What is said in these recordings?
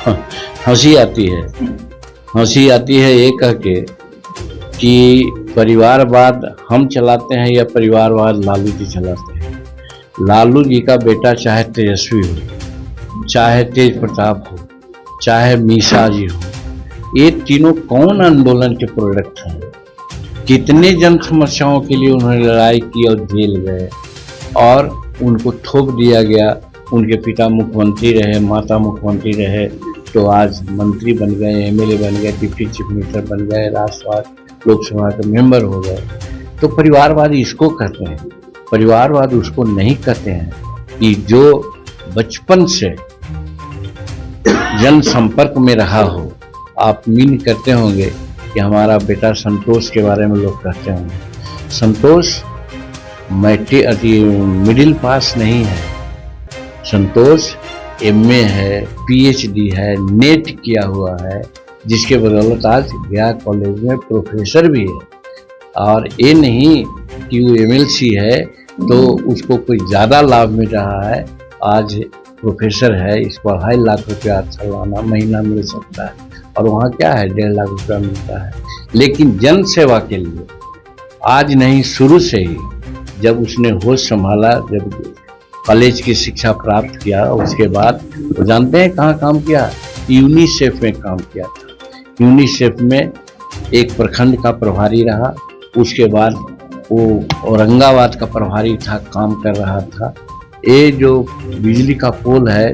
हंसी आती है, हंसी आती है ये कह के कि परिवारवाद हम चलाते हैं या परिवारवाद लालू जी चलाते हैं। लालू जी का बेटा चाहे तेजस्वी हो, चाहे तेज प्रताप हो, चाहे मीसा जी हो, ये तीनों कौन आंदोलन के प्रोडक्ट हैं? कितने जन समस्याओं के लिए उन्होंने लड़ाई की और जेल गए और उनको थोप दिया गया। उनके पिता मुख्यमंत्री रहे, माता मुख्यमंत्री रहे, तो आज मंत्री बन गए, एमएलए बन गए, डिप्टी चीफ मिनिस्टर बन गए, राज्यसभा लोकसभा के मेंबर हो गए। तो परिवारवाद इसको कहते हैं। परिवारवाद उसको नहीं कहते हैं कि जो बचपन से जन संपर्क में रहा हो। आप मीन करते होंगे कि हमारा बेटा संतोष के बारे में लोग कहते होंगे। संतोष मिडिल पास नहीं है। संतोष एमए है, पीएचडी है, नेट किया हुआ है, जिसके बदौलत आज गया कॉलेज में प्रोफेसर भी है। और ये नहीं कि वो एमएलसी है तो उसको कोई ज़्यादा लाभ मिल रहा है। आज प्रोफेसर है, इसको 2.5 लाख रुपया सालाना महीना मिल सकता है, और वहाँ क्या है 1.5 लाख रुपया मिलता है। लेकिन जन सेवा के लिए आज नहीं, शुरू से ही जब उसने होश संभाला, जब कॉलेज की शिक्षा प्राप्त किया, उसके बाद वो जानते हैं कहाँ काम किया? यूनिसेफ में काम किया था। यूनिसेफ में एक प्रखंड का प्रभारी रहा, उसके बाद वो औरंगाबाद का प्रभारी था, काम कर रहा था। ये जो बिजली का पोल है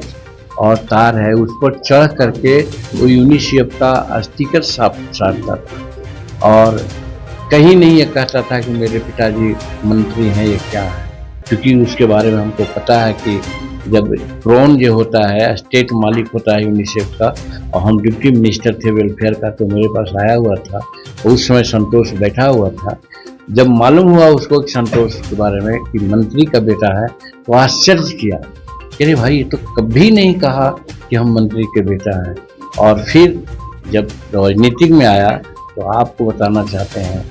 और तार है, उस पर चढ़ करके वो यूनिसेफ का स्टिकर साटता था और कहीं नहीं ये कहता था कि मेरे पिताजी मंत्री हैं, ये क्या है। क्योंकि उसके बारे में हमको पता है कि जब प्रोन जो होता है, स्टेट मालिक होता है यूनिसेफ का, और हम डिप्टी मिनिस्टर थे वेलफेयर का, तो मेरे पास आया हुआ था। उस समय संतोष बैठा हुआ था। जब मालूम हुआ उसको कि संतोष के बारे में कि मंत्री का बेटा है, तो आश्चर्य किया कि अरे भाई, ये तो कभी नहीं कहा कि हम मंत्री के बेटा हैं। और फिर जब राजनीतिक में आया तो आपको बताना चाहते हैं,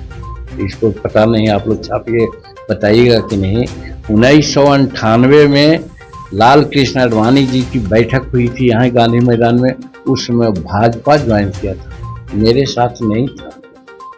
इसको पता नहीं, आप लोग छापिए बताइएगा कि नहीं। 1998 में लाल कृष्ण आडवाणी जी की बैठक हुई थी यहाँ गांधी मैदान में। उस समय भाजपा ज्वाइन किया था, मेरे साथ नहीं था।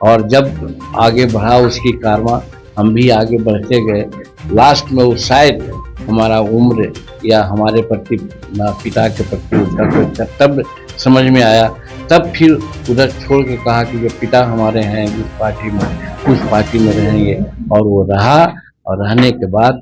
और जब आगे बढ़ा उसकी कारवां, हम भी आगे बढ़ते गए। लास्ट में वो शायद हमारा उम्र या हमारे प्रति पिता के प्रति उसका कोई तब समझ में आया। तब फिर उधर छोड़ के कहा कि जो पिता हमारे हैं इस पार्टी में, उस पार्टी में रहेंगे। और वो रहा, और रहने के बाद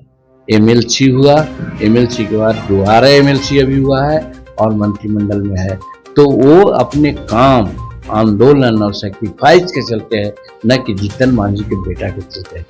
एमएलसी हुआ। एमएलसी के बाद दोबारा एमएलसी अभी हुआ है और मंत्रिमंडल में है। तो वो अपने काम, आंदोलन और सेक्रीफाइस के चलते हैं, न कि जीतन मांझी के बेटा के चलते हैं।